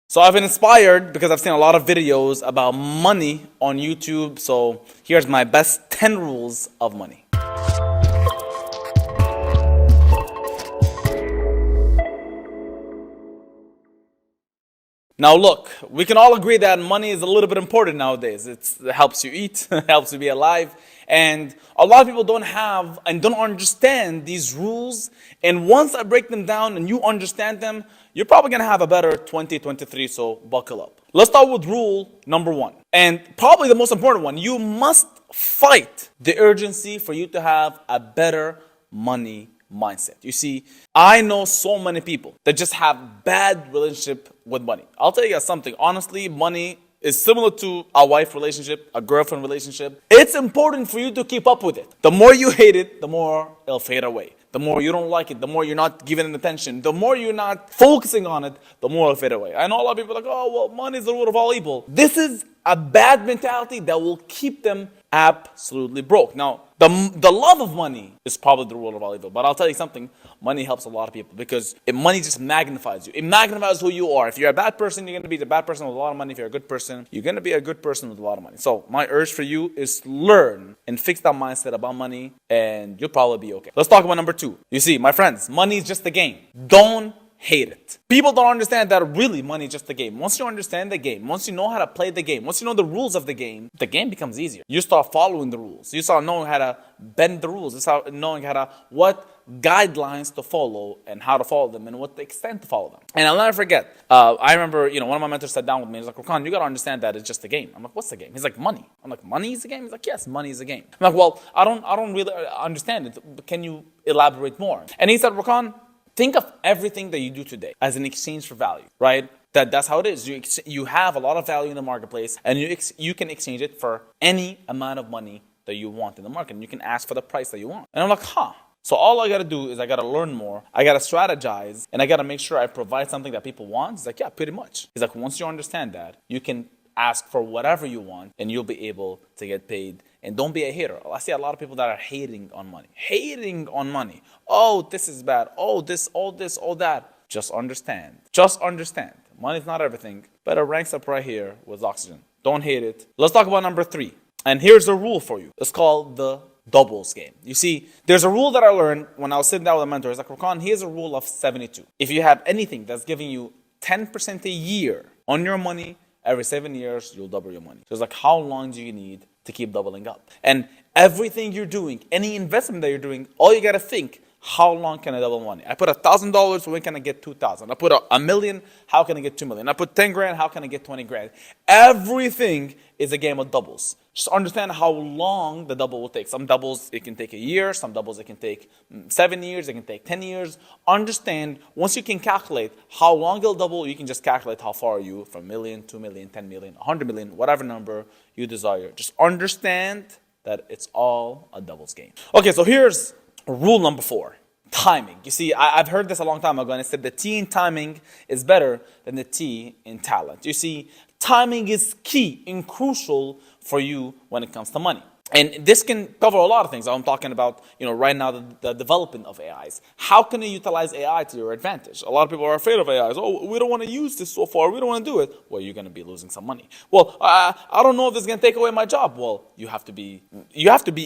So I've been inspired because I've seen a lot of videos about money on YouTube. So here's my best 10 rules of money. Now look, we can all agree that money is a little bit important nowadays. It helps you eat, it helps you be alive. And a lot of people don't have and don't understand these rules. And once I break them down and you understand them, you're probably going to have a better 2023, so buckle up. Let's start with rule number 1. And probably the most important one. You must fight the urgency for you to have a better money mindset. You see, I know so many people that just have bad relationship with money. I'll tell you guys something. Honestly, money is similar to a wife relationship, a girlfriend relationship. It's important for you to keep up with it. The more you hate it, the more it'll fade away. The more you don't like it, the more you're not giving it attention, the more you're not focusing on it, the more it'll fade away. I know a lot of people are like, oh, well, money is the root of all evil. This is a bad mentality that will keep them absolutely broke. Now, the love of money is probably the root of all evil. But I'll tell you something, money helps a lot of people because money just magnifies you. It magnifies who you are. If you're a bad person, you're going to be the bad person with a lot of money. If you're a good person, you're going to be a good person with a lot of money. So my urge for you is learn and fix that mindset about money and you'll probably be okay. Let's talk about number 2. You see, my friends, money is just a game. Don't hate it. People don't understand that really money is just a game. Once you understand the game, once you know how to play the game, once you know the rules of the game becomes easier. You start following the rules. You start knowing how to bend the rules. You start knowing what guidelines to follow and how to follow them and what the extent to follow them. And I'll never forget, I remember, one of my mentors sat down with me. He's like, Rakan, you got to understand that it's just a game. I'm like, what's the game? He's like, money. I'm like, money is a game? He's like, yes, money is a game. I'm like, well, I don't really understand it. But can you elaborate more? And he said, Rakan, think of everything that you do today as an exchange for value, right? That's how it is. You have a lot of value in the marketplace, and you can exchange it for any amount of money that you want in the market. And you can ask for the price that you want. And I'm like, So all I got to do is I got to learn more. I got to strategize, and I got to make sure I provide something that people want. He's like, yeah, pretty much. He's like, once you understand that, you can ask for whatever you want, and you'll be able to get paid. And don't be a hater. I see a lot of people that are hating on money. Hating on money. Oh, this is bad. Oh, this, all that. Just understand. Just understand. Money's not everything, but it ranks up right here with oxygen. Don't hate it. Let's talk about number 3. And here's a rule for you. It's called the doubles game. You see, there's a rule that I learned when I was sitting down with a mentor. It's like, Rakan, here's a rule of 72. If you have anything that's giving you 10% a year on your money, every 7 years, you'll double your money. So it's like, how long do you need to keep doubling up? And everything you're doing, any investment that you're doing, all you got to think, how long can I double money? I put $1,000, when can I get 2,000? I put a million, how can I get 2 million? I put 10 grand, how can I get 20 grand? Everything is a game of doubles. Just understand how long the double will take. Some doubles, it can take a year. Some doubles, it can take 7 years. It can take 10 years. Understand, once you can calculate how long it'll double, you can just calculate how far are you from million, 2 million, 10 million, 100 million, whatever number you desire. Just understand that it's all a doubles game. Okay, so here's rule number 4. Timing. You see, I've heard this a long time ago, and I said the T in timing is better than the T in talent. You see, timing is key and crucial for you when it comes to money. And this can cover a lot of things. I'm talking about, right now, the development of AIs. How can you utilize AI to your advantage? A lot of people are afraid of AIs. Oh, we don't want to use this so far. We don't want to do it. Well, you're going to be losing some money. Well, I don't know if this is going to take away my job. Well, you have to be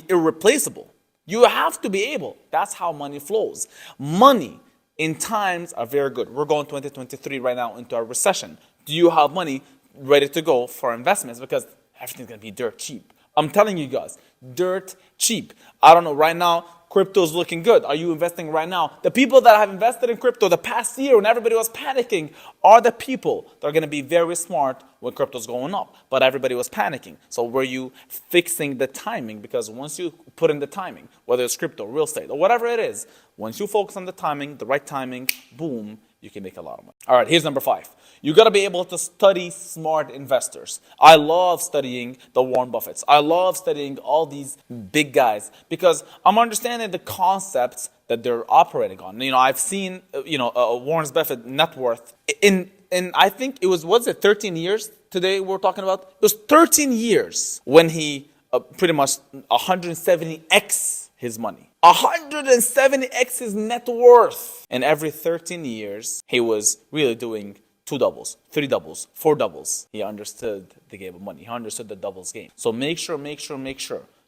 irreplaceable. You have to be able. That's how money flows. Money in times are very good. We're going 2023 right now into a recession. Do you have money ready to go for investments? Because everything's going to be dirt cheap. I'm telling you guys, dirt cheap. I don't know, right now, crypto is looking good. Are you investing right now? The people that have invested in crypto the past year when everybody was panicking are the people that are going to be very smart when crypto's going up. But everybody was panicking. So were you fixing the timing? Because once you put in the timing, whether it's crypto, real estate, or whatever it is, once you focus on the timing, the right timing, boom, you can make a lot of money. All right, here's number 5. You got to be able to study smart investors. I love studying the Warren Buffetts. I love studying all these big guys because I'm understanding the concepts that they're operating on. I've seen, Warren Buffett net worth in I think it was 13 years today we're talking about? It was 13 years when he pretty much 170x his money. 170x his net worth. And every 13 years, he was really doing two doubles, three doubles, four doubles. He understood the game of money. He understood the doubles game. So make sure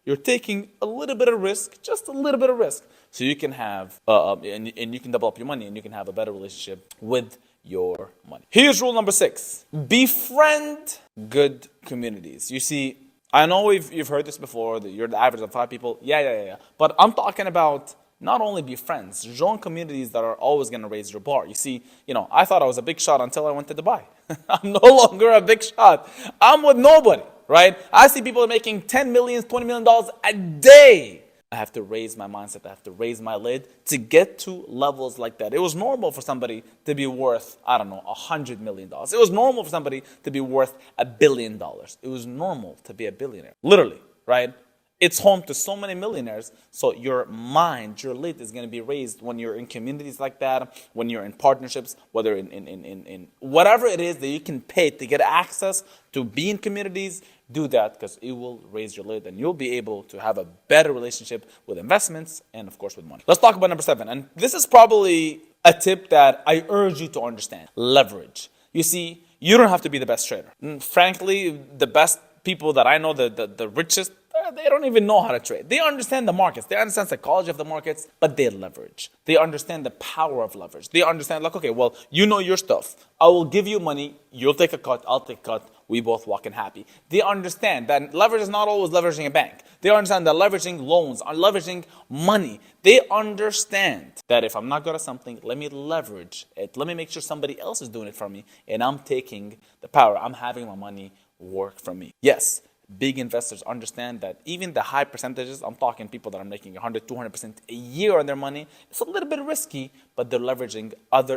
you're taking a little bit of risk, just a little bit of risk, so you can have, and you can develop your money and you can have a better relationship with your money. Here's rule number 6. Befriend good communities. You see, I know you've heard this before, that you're the average of 5 people. Yeah. But I'm talking about not only be friends, join communities that are always going to raise your bar. You see, I thought I was a big shot until I went to Dubai. I'm no longer a big shot. I'm with nobody, right? I see people making $10 million, $20 million a day. I have to raise my mindset. I have to raise my lid to get to levels like that. It was normal for somebody to be worth, $100 million. It was normal for somebody to be worth $1 billion. It was normal to be a billionaire. Literally, right? It's home to so many millionaires. So your mind, your lid is going to be raised when you're in communities like that, when you're in partnerships, whether in whatever it is that you can pay to get access to be in communities. Do that, because it will raise your lid and you'll be able to have a better relationship with investments and, of course, with money. Let's talk about number 7. And this is probably a tip that I urge you to understand. Leverage. You see, you don't have to be the best trader. Frankly, the best people that I know, the richest, they don't even know how to trade. They understand the markets. They understand the psychology of the markets, but they leverage. They understand the power of leverage. They understand, okay, well, you know your stuff. I will give you money. You'll take a cut. I'll take a cut. We both walk in happy. They understand that leverage is not always leveraging a bank. They understand that leveraging loans are leveraging money. They understand that if I'm not good at something, let me leverage it. Let me make sure somebody else is doing it for me, and I'm taking the power. I'm having my money work for me. Yes, big investors understand that even the high percentages, I'm talking people that are making 100, 200% a year on their money, it's a little bit risky, but they're leveraging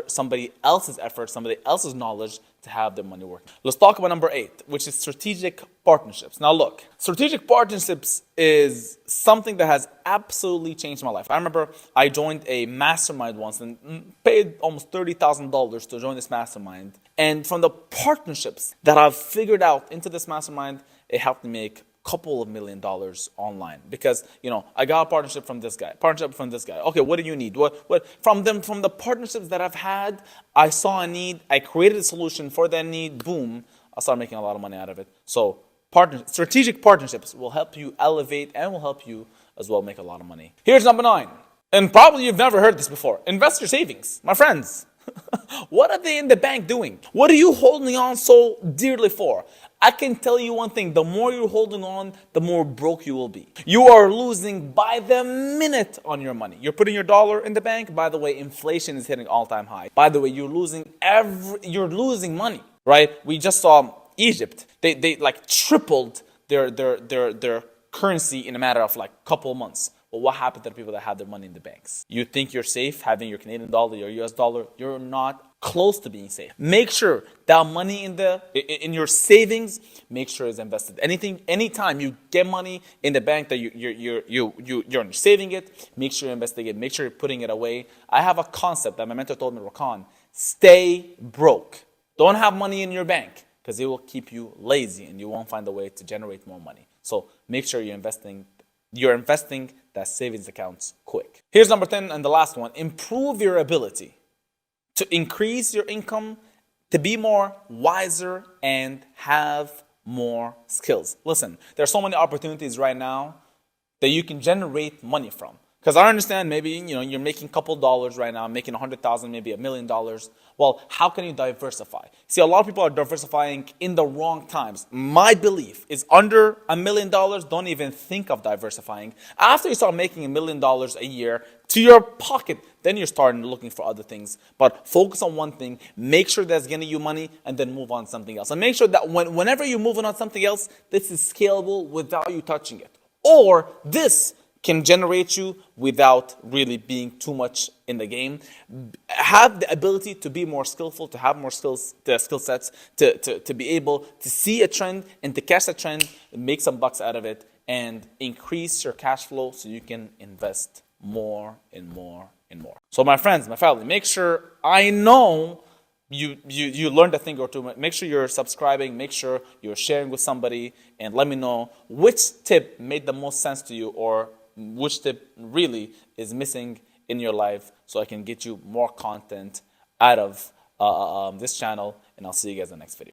somebody else's effort, somebody else's knowledge to have their money work. Let's talk about number 8, which is strategic partnerships. Now look, strategic partnerships is something that has absolutely changed my life. I remember I joined a mastermind once and paid almost $30,000 to join this mastermind. And from the partnerships that I've figured out into this mastermind, it helped me make a couple of $1 million online, because I got a partnership from this guy, Okay, what do you need? What from the partnerships that I've had, I saw a need, I created a solution for that need, boom, I started making a lot of money out of it. So strategic partnerships will help you elevate and will help you as well make a lot of money. Here's number 9, and probably you've never heard this before. Invest your savings, my friends. What are they in the bank doing? What are you holding on so dearly for? I can tell you one thing, the more you're holding on, the more broke you will be. You are losing by the minute on your money. You're putting your dollar in the bank. By the way, inflation is hitting all-time high. By the way, you're losing money, right? We just saw Egypt. They like tripled their currency in a matter of like a couple of months. But what happened to the people that had their money in the banks? You think you're safe having your Canadian dollar, your US dollar? You're not close to being safe. Make sure that money in your savings, make sure it's invested. Anytime you get money in the bank that you're saving it, make sure you're investing it. Make sure you're putting it away. I have a concept that my mentor told me, Rakan: stay broke. Don't have money in your bank, because it will keep you lazy and you won't find a way to generate more money. So make sure you're investing that savings accounts quick. Here's number 10 and the last one. Improve your ability to increase your income, to be more wiser, and have more skills. Listen, there are so many opportunities right now that you can generate money from. Because I understand maybe you're making a couple dollars right now, making 100,000, maybe $1 million. Well, how can you diversify? See, a lot of people are diversifying in the wrong times. My belief is under $1 million, don't even think of diversifying. After you start making $1 million a year to your pocket, then you're starting looking for other things. But focus on one thing, make sure that's getting you money, and then move on to something else. And make sure that whenever you're moving on something else, this is scalable without you touching it. Or this can generate you without really being too much in the game. Have the ability to be more skillful, to have more skill sets, to be able to see a trend and to catch a trend, make some bucks out of it, and increase your cash flow so you can invest more and more and more. So my friends, my family, make sure, I know you learned a thing or two. Make sure you're subscribing. Make sure you're sharing with somebody, and let me know which tip made the most sense to you, or which tip really is missing in your life, so I can get you more content out of this channel and I'll see you guys in the next video.